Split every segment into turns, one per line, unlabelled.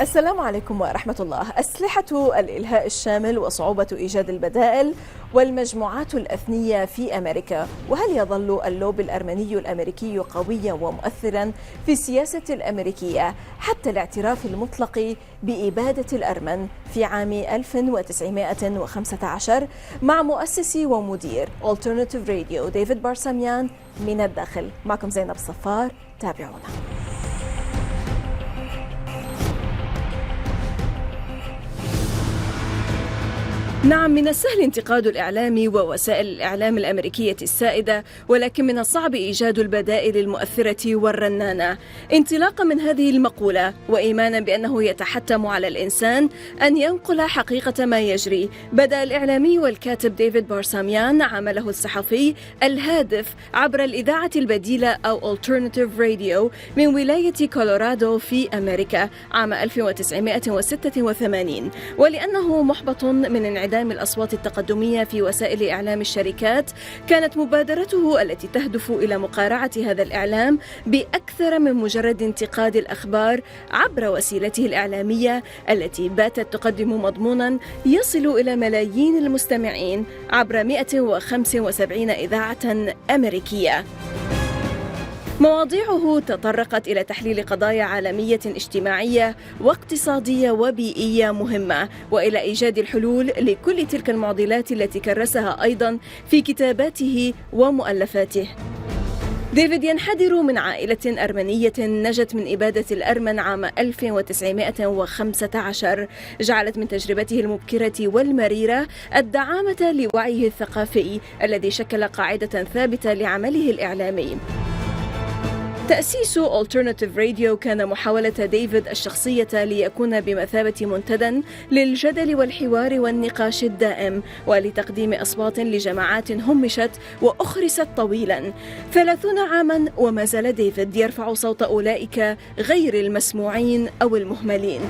السلام عليكم ورحمة الله. أسلحة الإلهاء الشامل وصعوبة إيجاد البدائل والمجموعات الأثنية في أمريكا. وهل يظل اللوبي الارمني-الأميركي قويا ومؤثرا في السياسة الاميريكية حتى الاعتراف المطلق بإبادة الأرمن في عام 1915 مع مؤسس ومدير الترنتف راديو دايفد بارسميان من الداخل؟ معكم زينب الصفار، تابعونا. نعم، من السهل انتقاد الإعلام ووسائل الإعلام الأمريكية السائدة، ولكن من الصعب إيجاد البدائل المؤثرة والرنانة. انطلاقا من هذه المقولة وإيمانا بأنه يتحتم على الإنسان أن ينقل حقيقة ما يجري، بدأ الإعلامي والكاتب دايفد بارسميان عمله الصحفي الهادف عبر الإذاعة البديلة أو Alternative Radio من ولاية كولورادو في أميريكا عام 1986. ولأنه محبط من انعدام الأصوات التقدمية في وسائل إعلام الشركات، كانت مبادرته التي تهدف إلى مقارعة هذا الإعلام بأكثر من مجرد انتقاد الأخبار عبر وسيلته الإعلامية التي باتت تقدم مضمونا يصل إلى ملايين المستمعين عبر 175 إذاعة أمريكية. مواضيعه تطرقت إلى تحليل قضايا عالمية اجتماعية واقتصادية وبيئية مهمة، وإلى إيجاد الحلول لكل تلك المعضلات التي كرسها أيضا في كتاباته ومؤلفاته. دايفد ينحدر من عائلة أرمنية نجت من إبادة الأرمن عام 1915، جعلت من تجربته المبكرة والمريرة الدعامة لوعيه الثقافي الذي شكل قاعدة ثابتة لعمله الإعلامي. تأسيس Alternative Radio كان محاولة دايفد الشخصية ليكون بمثابة منتدى للجدل والحوار والنقاش الدائم، ولتقديم أصوات لجماعات همشت وأخرست طويلا 30 عاما، وما زال دايفد يرفع صوت أولئك غير المسموعين أو المهملين.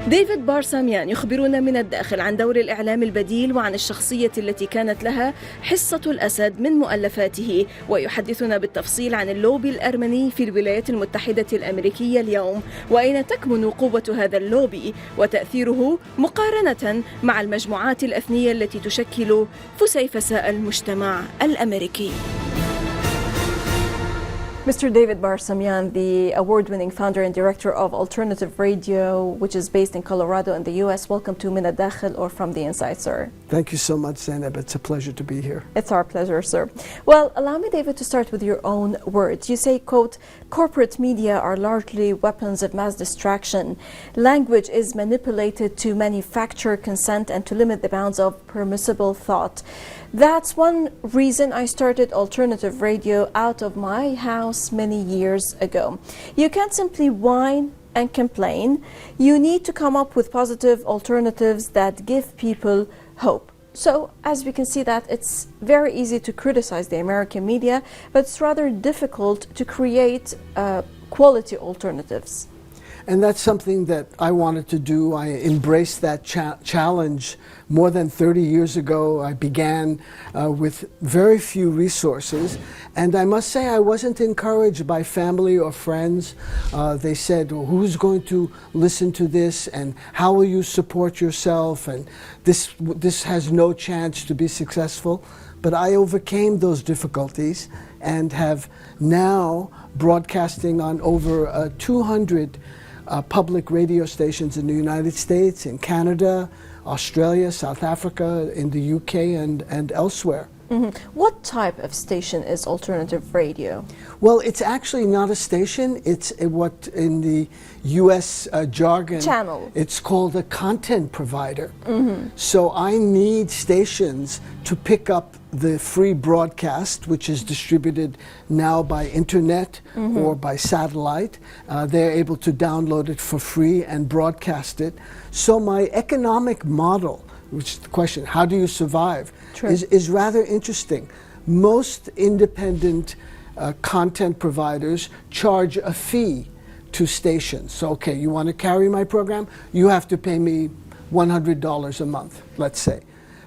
دايفد بارسميان يخبرنا من الداخل عن دور الإعلام البديل وعن الشخصية التي كانت لها حصة الأسد من مؤلفاته، ويحدثنا بالتفصيل عن اللوبي الأرمني في الولايات المتحدة الأميركية اليوم، وأين تكمن قوة هذا اللوبي وتأثيره مقارنة مع المجموعات الأثنية التي تشكل فسيفساء المجتمع الأمريكي. Mr. David Baarsamian, the award-winning founder and director of Alternative Radio, which is based in Colorado in the U.S. Welcome to من الداخل, or from the inside, sir.
Thank you so much, Zeynep. It's a pleasure to be here.
It's our pleasure, sir. Well, allow me, David, to start with your own words. You say, quote, corporate media are largely weapons of mass distraction. Language is manipulated to manufacture consent and to limit the bounds of permissible thought. That's one reason I started Alternative Radio out of my house many years ago. You can't simply whine and complain. You need to come up with positive alternatives that give people hope. So, as we can see, that it's very easy to criticize the American media, but it's rather difficult to create quality alternatives.
And that's something that I wanted to do. I embraced that challenge more than 30 years ago. I began with very few resources, and I must say I wasn't encouraged by family or friends. They said, well, who's going to listen to this, and how will you support yourself, and this has no chance to be successful. But I overcame those difficulties and have now broadcasting on over 200 public radio stations in the United States, in Canada, Australia, South Africa, in the UK, and elsewhere.
Mm-hmm. What type of station is Alternative Radio?
Well, it's actually not a station. It's what in the US jargon,
channel.
It's called a content provider.
Mm-hmm.
So I need stations to pick up the free broadcast, which is distributed now by internet or by satellite. They're able to download it for free and broadcast it. So my economic model, which is the question, how do you survive, is rather interesting. Most independent content providers charge a fee to stations. So, okay, you want to carry my program? You have to pay me $100 a month, let's say.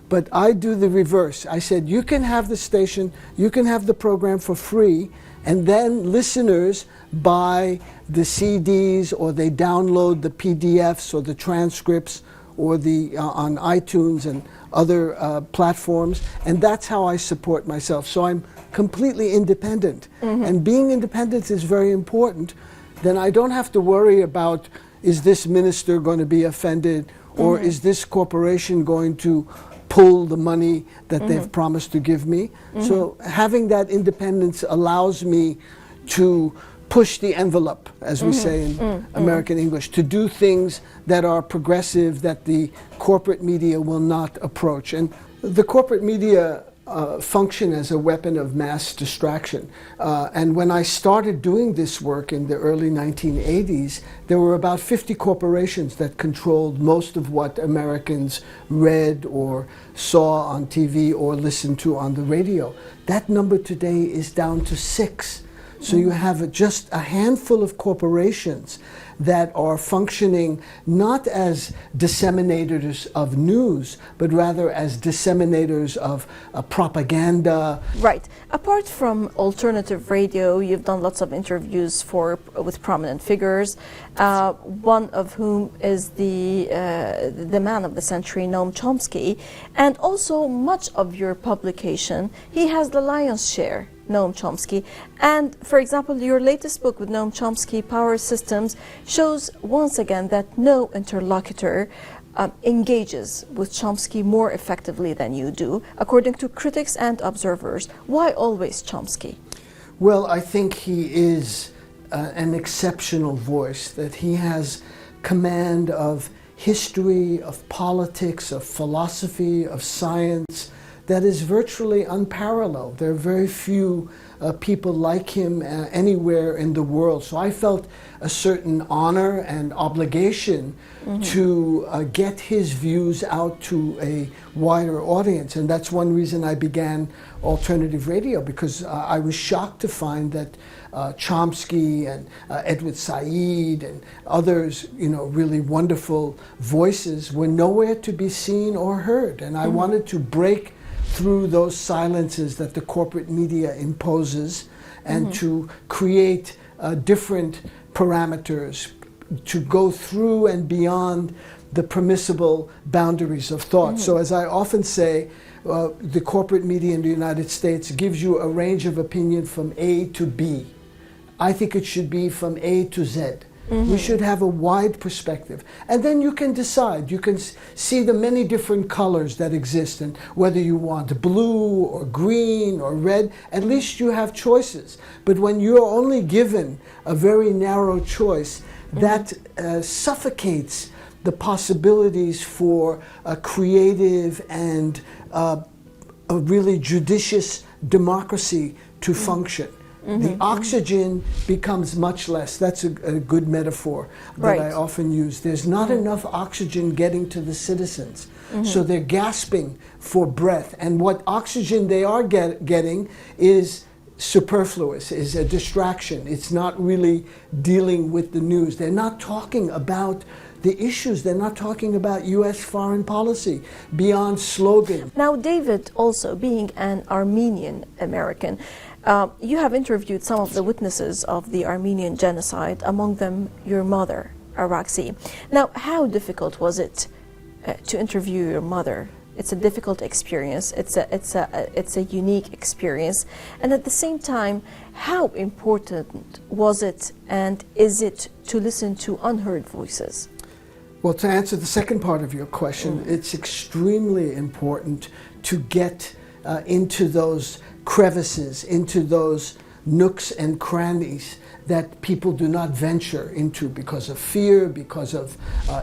But I do the reverse. I said, you can have the station, you can have the program for free, and then listeners buy the CDs or they download the PDFs or the transcripts or the on iTunes and other platforms, and that's how I support myself. So I'm completely independent, and being independent is very important. Then I don't have to worry about, is this minister going to be offended, or is this corporation going to pull the money that they've promised to give me. So having that independence allows me to push the envelope, as we say in American English, to do things that are progressive, that the corporate media will not approach. And the corporate media function as a weapon of mass distraction. And when I started doing this work in the early 1980s, there were about 50 corporations that controlled most of what Americans read or saw on TV or listened to on the radio. That number today is down to 6. So you have just a handful of corporations that are functioning not as disseminators of news, but rather as disseminators of propaganda.
Right. Apart from alternative radio, you've done lots of interviews with prominent figures, one of whom is the man of the century, Noam Chomsky, and also much of your publication, he has the lion's share, Noam Chomsky. And for example, your latest book with Noam Chomsky, Power Systems, shows once again that no interlocutor engages with Chomsky more effectively than you do, according to critics and observers. Why always Chomsky?
Well, I think he is an exceptional voice, that he has command of history, of politics, of philosophy, of science, that is virtually unparalleled. There are very few people like him anywhere in the world. So I felt a certain honor and obligation to get his views out to a wider audience. And that's one reason I began alternative radio, because I was shocked to find that Chomsky and Edward Said and others, really wonderful voices were nowhere to be seen or heard. And I wanted to break through those silences that the corporate media imposes and to create different parameters, to go through and beyond the permissible boundaries of thought. So as I often say, the corporate media in the United States gives you a range of opinion from A to B. I think it should be from A to Z. We should have a wide perspective. And then you can decide. You can see the many different colors that exist, and whether you want blue or green or red, at least you have choices. But when you're only given a very narrow choice, that suffocates the possibilities for a creative and a really judicious democracy to function. The oxygen becomes much less. That's a good metaphor that I often use. There's not enough oxygen getting to the citizens. So they're gasping for breath. And what oxygen they are getting is superfluous, is a distraction. It's not really dealing with the news. They're not talking about the issues. They're not talking about U.S. foreign policy beyond slogan.
Now, David, also being an Armenian American, you have interviewed some of the witnesses of the Armenian genocide, among them your mother, Araksi. Now, how difficult was it to interview your mother? It's a difficult experience. It's a unique experience, and at the same time, how important was it and is it to listen to unheard voices?
Well, to answer the second part of your question, it's extremely important to get into those crevices, into those nooks and crannies that people do not venture into because of fear, because of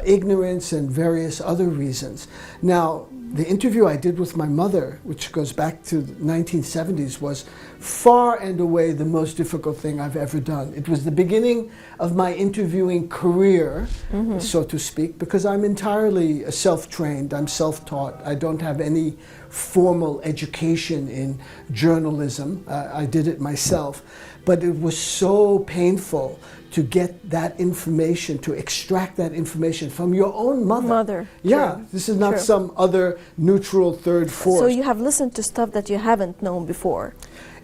ignorance, and various other reasons. Now, the interview I did with my mother, which goes back to the 1970s, was far and away the most difficult thing I've ever done. It was the beginning of my interviewing career, so to speak, because I'm entirely self-trained, I'm self-taught. I don't have any formal education in journalism. I did it myself, but it was so painful to get that information, to extract that information from your own mother. Yeah, true. This is not some other neutral third force.
So you have listened to stuff that you haven't known before.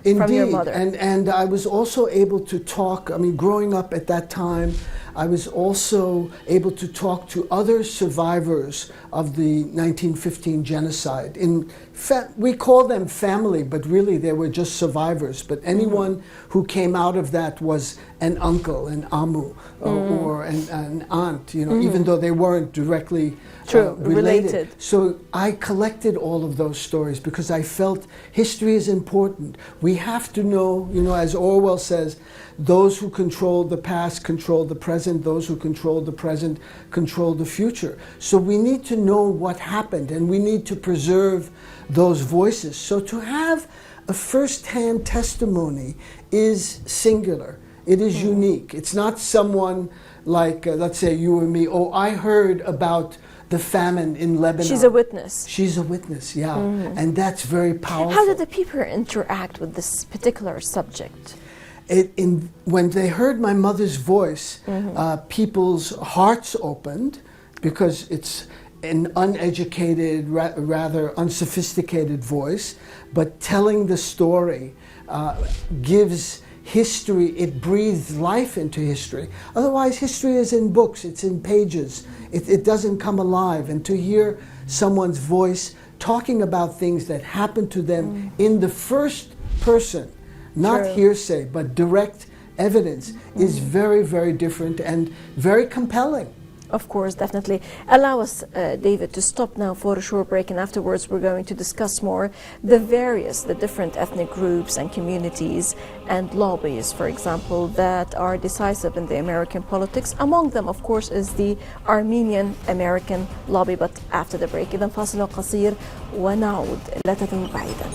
Indeed,
from your mother.
And I was also able to talk, I mean, growing up at that time, I was also able to talk to other survivors of the 1915 genocide. We call them family, but really they were just survivors. But anyone who came out of that was an uncle, an amu, or an aunt, you know, even though they weren't directly related. So I collected all of those stories because I felt history is important. We have to know, you know, as Orwell says, those who control the past control the present, those who control the present control the future. So we need to know what happened and we need to preserve those voices. So to have a first-hand testimony is singular. It is unique. It's not someone like, let's say you or me, oh, I heard about the famine in Lebanon.
She's a witness.
She's a witness, yeah. And that's very powerful.
How did the people interact with this particular subject?
When they heard my mother's voice, people's hearts opened because it's an uneducated, rather unsophisticated voice, but telling the story gives history, it breathes life into history. Otherwise, history is in books, it's in pages. It doesn't come alive. And to hear someone's voice talking about things that happened to them in the first person, not hearsay, but direct evidence, is very, very different and very compelling.
Of course, definitely. Allow us, David, to stop now for a short break, and afterwards we're going to discuss more the different ethnic groups and communities and lobbies, for example, that are decisive in the American politics. Among them, of course, is the Armenian-American lobby, but after the break. إذن فاصل قصير ونعود، لا تذهبوا بعيدا.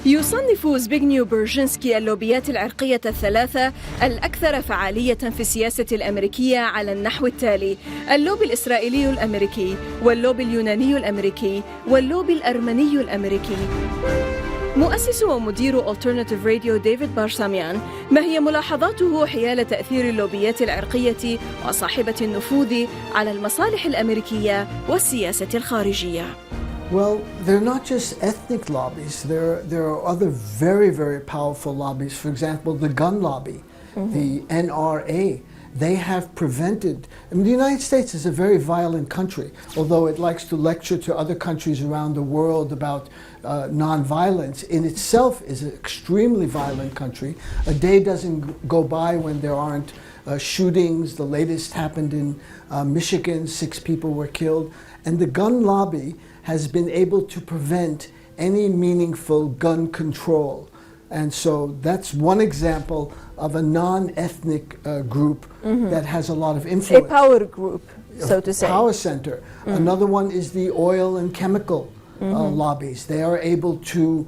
يصنف زبيغنيو برجينسكي اللوبيات العرقية الثلاثة الأكثر فعالية في السياسة الأمريكية على النحو التالي: اللوبي الإسرائيلي الأمريكي، واللوبي اليوناني الأمريكي، واللوبي الأرمني-الأميركي. مؤسس ومدير الترنتف راديو دايفد بارسميان، ما هي ملاحظاته حيال تأثير اللوبيات العرقية وصاحبة النفوذ على المصالح الأمريكية والسياسة الخارجية؟
Well, they're not just ethnic lobbies. There are other very, very powerful lobbies. For example, the gun lobby, the NRA. They have prevented. I mean, the United States is a very violent country, although it likes to lecture to other countries around the world about nonviolence. In itself is an extremely violent country. A day doesn't go by when there aren't shootings. The latest happened in Michigan. 6 people were killed. And the gun lobby has been able to prevent any meaningful gun control. And so that's one example of a non-ethnic group that has a lot of influence.
A power group, so to say.
Power center. Another one is the oil and chemical lobbies. They are able to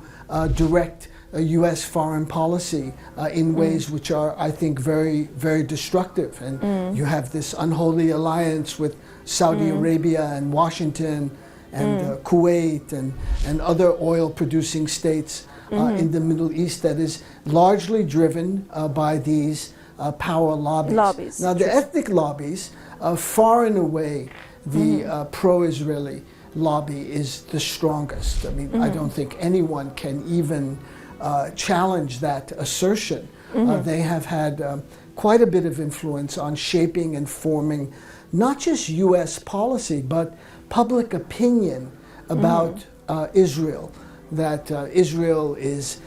direct U.S. foreign policy in ways which are, I think, very, very destructive. And you have this unholy alliance with Saudi Arabia and Washington and Kuwait and other oil-producing states in the Middle East that is largely driven by these power lobbies. Now, the ethnic lobbies, far and away, the pro-Israeli lobby is the strongest. I mean, I don't think anyone can even challenge that assertion. They have had quite a bit of influence on shaping and forming not just U.S. policy, but public opinion about Israel, that Israel is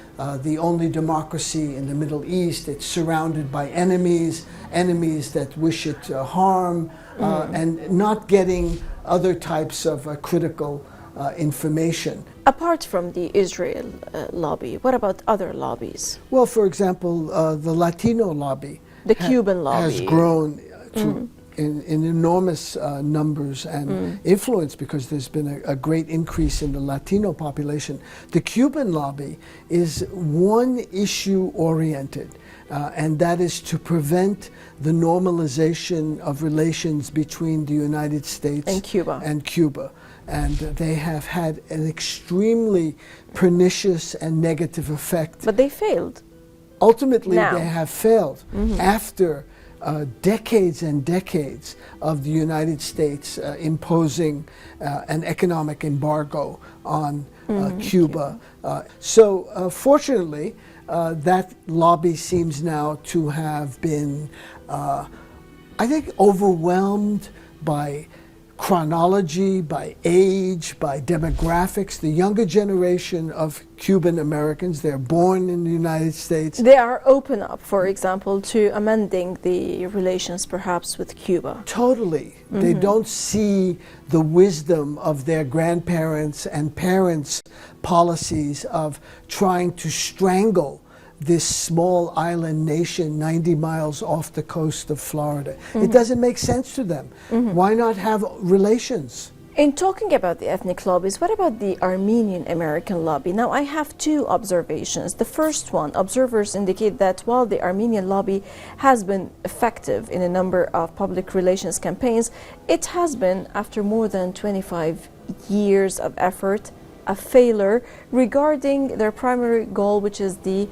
the only democracy in the Middle East. It's surrounded by enemies that wish it harm, and not getting other types of critical information.
Apart from the Israel lobby, what about other lobbies?
Well, for example, the Latino lobby,
the Cuban lobby
has grown in enormous numbers and influence, because there's been a great increase in the Latino population. The Cuban lobby is one issue oriented, and that is to prevent the normalization of relations between the United States
and Cuba.
And they have had an extremely pernicious and negative effect.
But they failed.
Ultimately,
now
they have failed after decades and decades of the United States imposing an economic embargo on Cuba. So fortunately, that lobby seems now to have been, I think, overwhelmed by chronology, by age, by demographics. The younger generation of Cuban Americans, they're born in the United States.
They are open up, for example, to amending the relations perhaps with Cuba.
Totally. They don't see the wisdom of their grandparents and parents' policies of trying to strangle this small island nation 90 miles off the coast of Florida. It doesn't make sense to them. Why not have relations?
In talking about the ethnic lobbies, what about the Armenian-American lobby? Now, I have two observations. The first one, observers indicate that while the Armenian lobby has been effective in a number of public relations campaigns, it has been, after more than 25 years of effort, a failure regarding their primary goal, which is the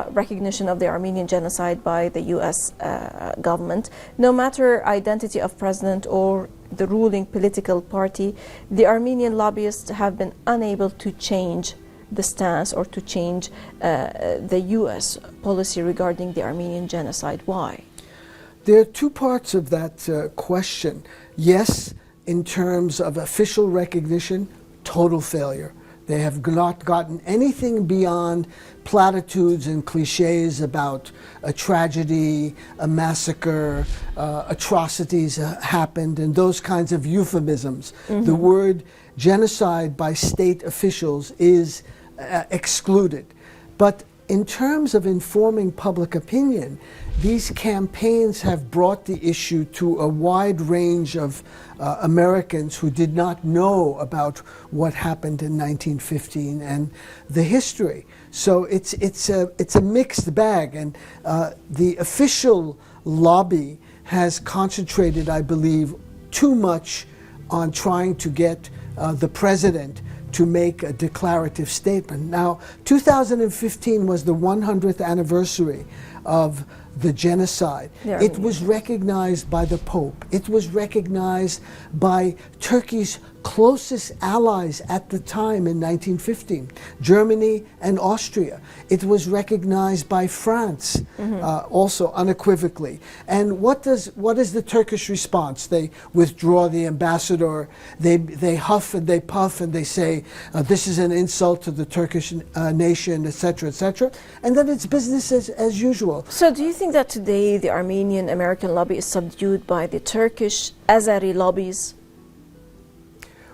recognition of the Armenian genocide by the U.S. government. No matter identity of president or the ruling political party, the Armenian lobbyists have been unable to change the stance or to change the U.S. policy regarding the Armenian genocide. Why?
There are two parts of that question. Yes, in terms of official recognition, total failure. They have not gotten anything beyond platitudes and cliches about a tragedy, a massacre, atrocities happened, and those kinds of euphemisms. The word genocide by state officials is excluded. But in terms of informing public opinion, these campaigns have brought the issue to a wide range of Americans who did not know about what happened in 1915 and the history. So it's a mixed bag, and the official lobby has concentrated, I believe, too much on trying to get the president to make a declarative statement. Now, 2015 was the 100th anniversary of the genocide. It was recognized by the Pope. It was recognized by Turkey's closest allies at the time in 1915, Germany and Austria. It was recognized by France, also unequivocally. And what is the Turkish response? They withdraw the ambassador, they huff and they puff and they say, this is an insult to the Turkish nation, etc., etc. And then it's business as usual.
So do you think that today the Armenian-American lobby is subdued by the Turkish Azeri lobbies?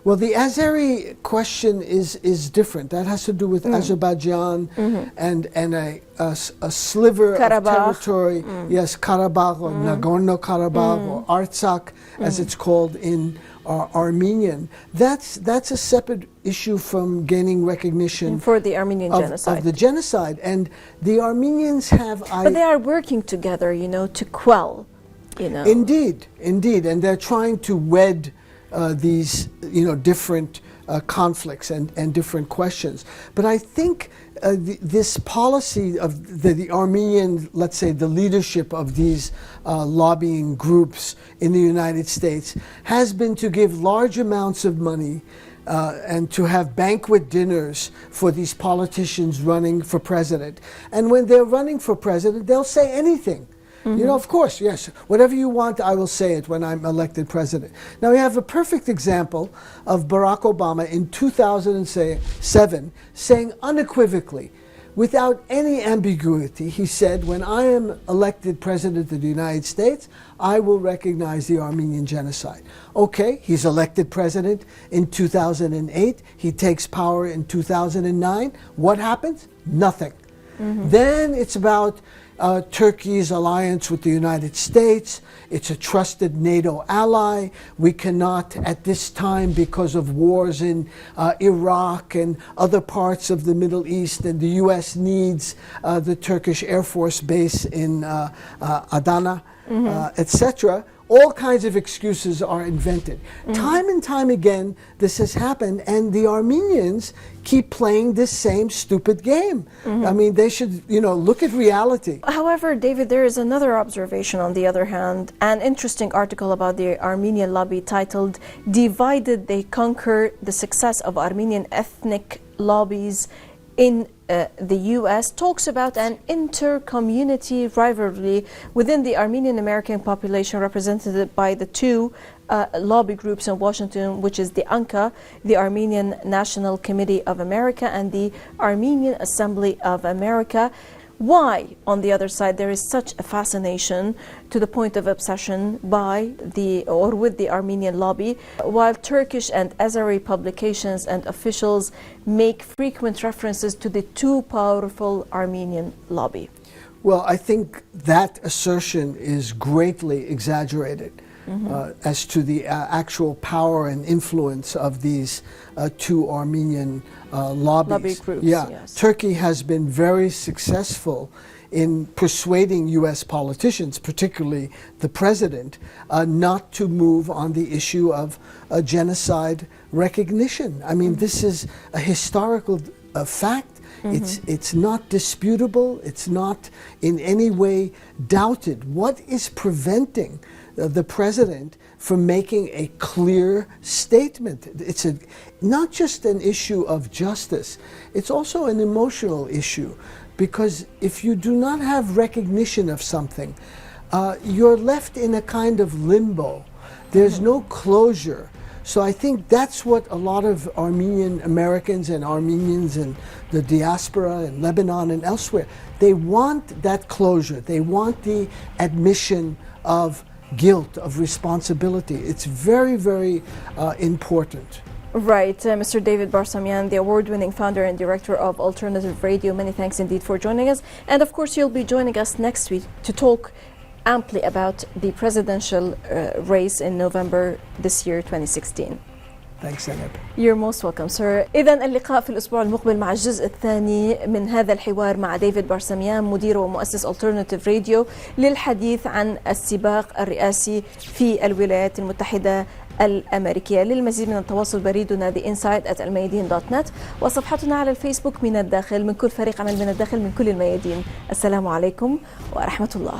Well, the Azeri question is different. That has to do with Azerbaijan and a sliver of territory. Yes, Karabakh or Nagorno-Karabakh or Artsakh, as it's called in Armenian. That's a separate issue from gaining recognition
for the Armenian genocide.
Of the genocide. And the Armenians have...
But they are working together, to quell,
Indeed, and they're trying to wed these different conflicts and different questions. But I think this policy of the Armenian, let's say the leadership of these lobbying groups in the United States has been to give large amounts of money and to have banquet dinners for these politicians running for president. And when they're running for president, they'll say anything. Of course, yes, whatever you want, I will say it when I'm elected president. Now, we have a perfect example of Barack Obama in 2007 saying unequivocally, without any ambiguity, he said, when I am elected president of the United States, I will recognize the Armenian genocide. Okay, he's elected president in 2008. He takes power in 2009. What happens? Nothing. Then it's about Turkey's alliance with the United States. It's a trusted NATO ally. We cannot, at this time, because of wars in Iraq and other parts of the Middle East, and the U.S. needs the Turkish Air Force base in Adana, etc. All kinds of excuses are invented. Time and time again, this has happened, and the Armenians keep playing this same stupid game. I mean, they should, look at reality.
However, David, there is another observation on the other hand, an interesting article about the Armenian lobby titled, "Divided They Conquer: The Success of Armenian Ethnic Lobbies in the U.S." talks about an inter-community rivalry within the Armenian-American population represented by the two lobby groups in Washington, which is the ANCA, the Armenian National Committee of America, and the Armenian Assembly of America. Why, on the other side, there is such a fascination to the point of obsession with the Armenian lobby, while Turkish and Azeri publications and officials make frequent references to the too powerful Armenian lobby?
Well, I think that assertion is greatly exaggerated. As to the actual power and influence of these two Armenian lobbies.
Lobby groups,
yes. Turkey has been very successful in persuading U.S. politicians, particularly the president, not to move on the issue of genocide recognition. I mean, this is a historical fact. It's not disputable. It's not in any way doubted. What is preventing the president from making a clear statement? It's not just an issue of justice, it's also an emotional issue, because if you do not have recognition of something, you're left in a kind of limbo. There's no closure. So I think that's what a lot of Armenian Americans and Armenians and the diaspora in Lebanon and elsewhere, they want that closure. They want the admission of guilt, of responsibility. It's very, very important.
Right. Mr. David Baarsamian, the award-winning founder and director of Alternative Radio, many thanks indeed for joining us. And of course, you'll be joining us next week to talk amply about the presidential race in November this year, 2016.
Thanks, Zeynep.
You're most welcome, sir. إذن اللقاء في الأسبوع المقبل مع الجزء الثاني من هذا الحوار مع دايفد بارسميان، مدير ومؤسس Alternative Radio، للحديث عن السباق الرئاسي في الولايات المتحدة الأميركية. للمزيد من التواصل بريدنا theinsight@الميادين.net وصفحتنا على الفيسبوك من الداخل، من كل فريق عمل من الداخل من كل الميادين. السلام عليكم ورحمة الله.